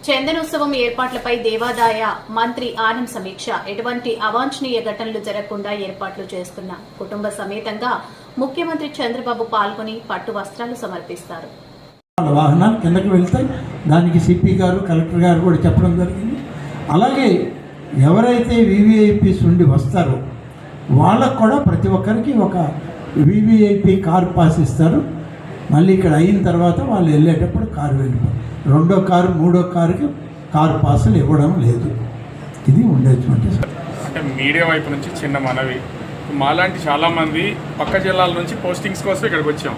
చందనోత్సవం ఏర్పాట్లపై దేవాదాయ మంత్రి ఆనం సమీక్ష. ఎటువంటి అవాంఛనీయ ఘటనలు జరగకుండా ఏర్పాట్లు చేస్తున్న కుటుంబ సమేతంగా ముఖ్యమంత్రి చంద్రబాబు పాల్గొని పట్టు వస్త్రాలు సమర్పిస్తారు. వాహనాలు కిందకి వెళ్తాయి. దానికి సిపి గారు, కలెక్టర్ గారు కూడా చెప్పడం జరిగింది. అలాగే ఎవరైతే వివిఐపీస్ ఉండి వస్తారో వాళ్ళకు కూడా ప్రతి ఒక్కరికి ఒక వివిఐపి కారు పాస్ ఇస్తారు. మళ్ళీ ఇక్కడ అయిన తర్వాత వాళ్ళు వెళ్ళేటప్పుడు కారు వెళ్ళిపోతారు. రెండో కారు, మూడో కారుకి కారు పాసులు ఇవ్వడం లేదు. ఇది ఉండేటువంటి అంటే మీడియా వైపు నుంచి చిన్న మనవి, మాలాంటి చాలామంది పక్క జిల్లాల నుంచి పోస్టింగ్స్ కోసం ఇక్కడికి వచ్చాం.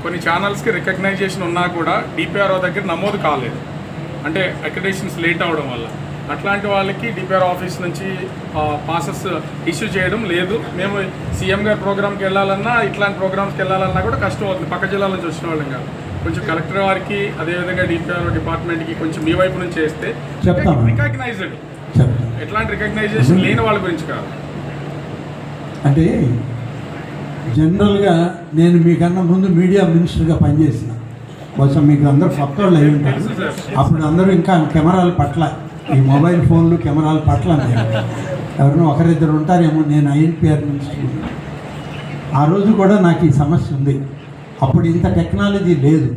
కొన్ని ఛానల్స్కి రికగ్నైజేషన్ ఉన్నా కూడా డిపిఆర్ఓ దగ్గర నమోదు కాలేదు, అంటే అక్రిడేషన్స్ లేట్ అవ్వడం వల్ల. అట్లాంటి వాళ్ళకి డిపిఆర్ ఆఫీస్ నుంచి పాసెస్ ఇష్యూ చేయడం లేదు. మేము సీఎం గారి ప్రోగ్రామ్కి వెళ్ళాలన్నా, ఇట్లాంటి ప్రోగ్రామ్స్కి వెళ్ళాలన్నా కూడా కష్టం అవుతుంది పక్క జిల్లాల నుంచి వచ్చిన వాళ్ళం కాదు. కొంచెం కలెక్టర్ వారికి, అదేవిధంగా డిపిఆర్ డిపార్ట్మెంట్కి కొంచెం మీ వైపు నుంచి వేస్తే రికగ్నైజ్డ్, ఎట్లాంటి రికగ్నైజేషన్ లేని వాళ్ళ గురించి కాదు. అంటే జనరల్గా నేను మీకన్నా ముందు మీడియా మినిస్టర్గా పనిచేసిన, కొంచెం మీకు అందరూ కొత్త వాళ్ళు అయి ఉంటారు. అప్పుడు అందరూ ఇంకా కెమెరాల పట్ల, ఈ మొబైల్ ఫోన్లు కెమెరాల పట్ల ఎవరినో ఒకరిద్దరు ఉంటారేమో. నేను ఐఎన్పిఆర్ మినిస్టర్, ఆ రోజు కూడా నాకు ఈ సమస్య ఉంది. అప్పుడు ఇంత టెక్నాలజీ లేదు.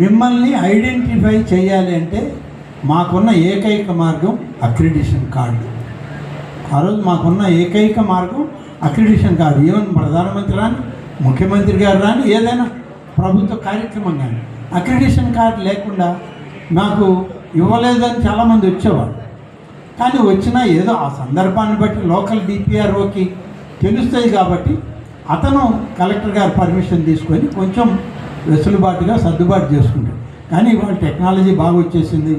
మిమ్మల్ని ఐడెంటిఫై చేయాలి అంటే మాకున్న ఏకైక మార్గం అక్రిడిషన్ కార్డు. ఆ రోజు మాకున్న ఏకైక మార్గం అక్రిడిషన్ కార్డు. ఈవెన్ ప్రధానమంత్రి రాని, ముఖ్యమంత్రి గారు రాని, ఏదైనా ప్రభుత్వ కార్యక్రమం కానీ అక్రిడిషన్ కార్డు లేకుండా నాకు ఇవ్వలేదని చాలామంది వచ్చేవారు. కానీ వచ్చినా ఏదో ఆ సందర్భాన్ని బట్టి లోకల్ డిపిఆర్ఓకి తెలుస్తుంది కాబట్టి అతను కలెక్టర్ గారు పర్మిషన్ తీసుకొని కొంచెం వెసులుబాటుగా సర్దుబాటు చేసుకుంటాడు. కానీ ఇవాళ టెక్నాలజీ బాగా వచ్చేసింది,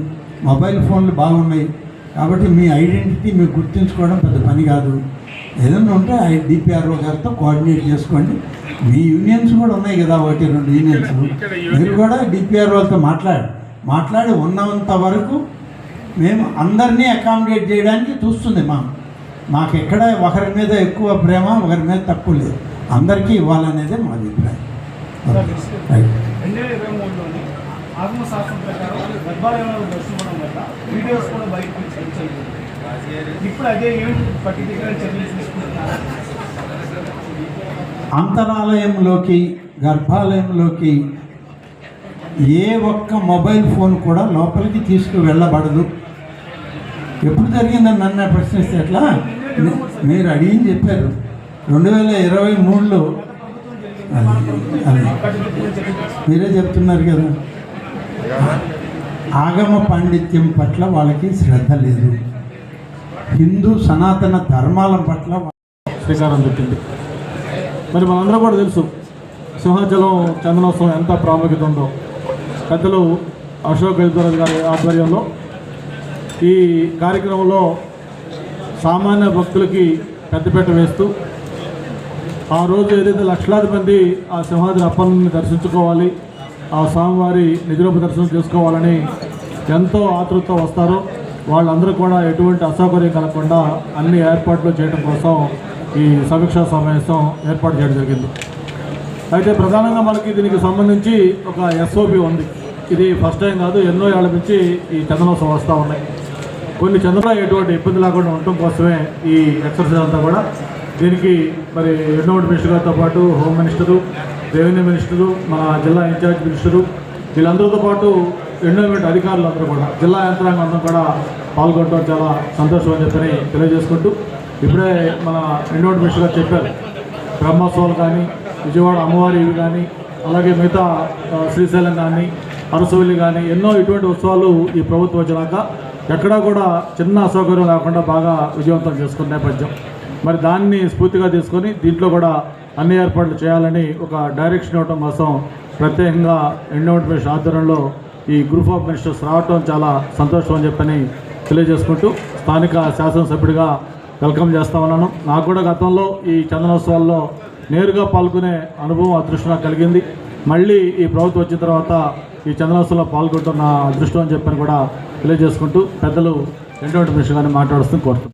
మొబైల్ ఫోన్లు బాగున్నాయి కాబట్టి మీ ఐడెంటిటీ మీకు గుర్తుంచుకోవడం పెద్ద పని కాదు. ఏదైనా ఉంటే డిపిఆర్ఓ గారితో కోఆర్డినేట్ చేసుకోండి. మీ యూనియన్స్ కూడా ఉన్నాయి కదా, 1-2 యూనియన్స్, మీరు కూడా డిపిఆర్ఓతో మాట్లాడి ఉన్నంత వరకు మేము అందరినీ అకామిడేట్ చేయడానికి చూస్తుంది. మాకు ఎక్కడ ఒకరి మీద ఎక్కువ ప్రేమ, ఒకరి మీద తక్కువ లేదు, అందరికీ ఇవ్వాలనేదే మా అభిప్రాయం. అంతరాలయంలోకి, గర్భాలయంలోకి ఏ ఒక్క మొబైల్ ఫోన్ కూడా లోపలికి తీసుకువెళ్ళబడదు. ఎప్పుడు జరిగిందని నన్ను ప్రశ్నిస్తే ఎట్లా? మీరు అడిగి చెప్పారు 2023లో, అది మీరే చెప్తున్నారు కదా. ఆగమ పాండిత్యం పట్ల వాళ్ళకి శ్రద్ధ లేదు, హిందూ సనాతన ధర్మాల పట్ల శ్రీకారం చుట్టింది. మరి మనందరం కూడా తెలుసు సింహాచలం చందనోత్సవం ఎంత ప్రాముఖ్యత ఉందో. పెద్దలు అశోక్ గజపతిరాజు గారి ఆధ్వర్యంలో ఈ కార్యక్రమంలో సామాన్య భక్తులకి పెద్దపీట వేస్తూ, ఆ రోజు ఏదైతే లక్షలాది మంది ఆ సింహాద్రి అప్పన్ని దర్శించుకోవాలి, ఆ స్వామివారి నిజరూప దర్శనం చేసుకోవాలని ఎంతో ఆతృతతో వస్తారో వాళ్ళందరూ కూడా ఎటువంటి అసౌకర్యం కలగకుండా అన్ని ఏర్పాట్లు చేయడం కోసం ఈ సమీక్షా సమావేశం ఏర్పాటు చేయడం జరిగింది. అయితే ప్రధానంగా మనకి దీనికి సంబంధించి ఒక ఎస్ఓపి ఉంది. ఇది ఫస్ట్ టైం కాదు, ఎన్నో ఏళ్ల నుంచి ఈ చందనోత్సవం వస్తూ ఉన్నాయి. కొన్ని చంద్రలో ఎటువంటి ఇబ్బంది లేకుండా ఉండటం కోసమే ఈ ఎక్సర్సైజ్ అంతా కూడా. దీనికి మరి ఎండోమెంట్ మినిస్టర్ గారితో పాటు హోమ్ మినిస్టరు, రెవెన్యూ మినిస్టరు, మన జిల్లా ఇన్ఛార్జ్ మినిస్టరు, వీళ్ళందరితో పాటు ఎండోమెంట్ అధికారులు అందరూ కూడా, జిల్లా యంత్రాంగం అందరూ కూడా పాల్గొనడం చాలా సంతోషం అని చెప్పని తెలియజేసుకుంటూ, ఇప్పుడే మన ఎండోమెంట్ మినిస్టర్ గారు చెప్పారు, బ్రహ్మోత్సవాలు కానీ, విజయవాడ అమ్మవారి ఇవి కానీ, అలాగే మిగతా శ్రీశైలం కానీ, అరసవల్లి కానీ ఎన్నో ఇటువంటి ఉత్సవాలు ఈ ప్రభుత్వం వచ్చినాక ఎక్కడా కూడా చిన్న అసౌకర్యం లేకుండా బాగా విజయవంతం చేసుకున్న నేపథ్యం. మరి దాన్ని స్ఫూర్తిగా తీసుకొని దీంట్లో కూడా అన్ని ఏర్పాట్లు చేయాలని ఒక డైరెక్షన్ ఇవ్వడం కోసం ప్రత్యేకంగా ఎండోమెంట్ మినిస్టర్ ఆధ్వర్యంలో ఈ గ్రూప్ ఆఫ్ మినిస్టర్స్ రావటం చాలా సంతోషం అని చెప్పని తెలియజేసుకుంటూ, స్థానిక శాసనసభ్యుడిగా వెల్కమ్ చేస్తామన్నాను. నాకు కూడా గతంలో ఈ చందనోత్సవాల్లో నేరుగా పాల్గొనే అనుభవం, అదృష్టం కలిగింది. మళ్ళీ ఈ ప్రభుత్వం వచ్చిన తర్వాత ఈ చందనోత్సవంలో పాల్గొంటున్న అదృష్టం అని చెప్పని కూడా తెలియజేసుకుంటూ పెద్దలు ఎండోమెంట్ మినిస్టర్ గారిని మాట్లాడుతూ కోరుతున్నాను.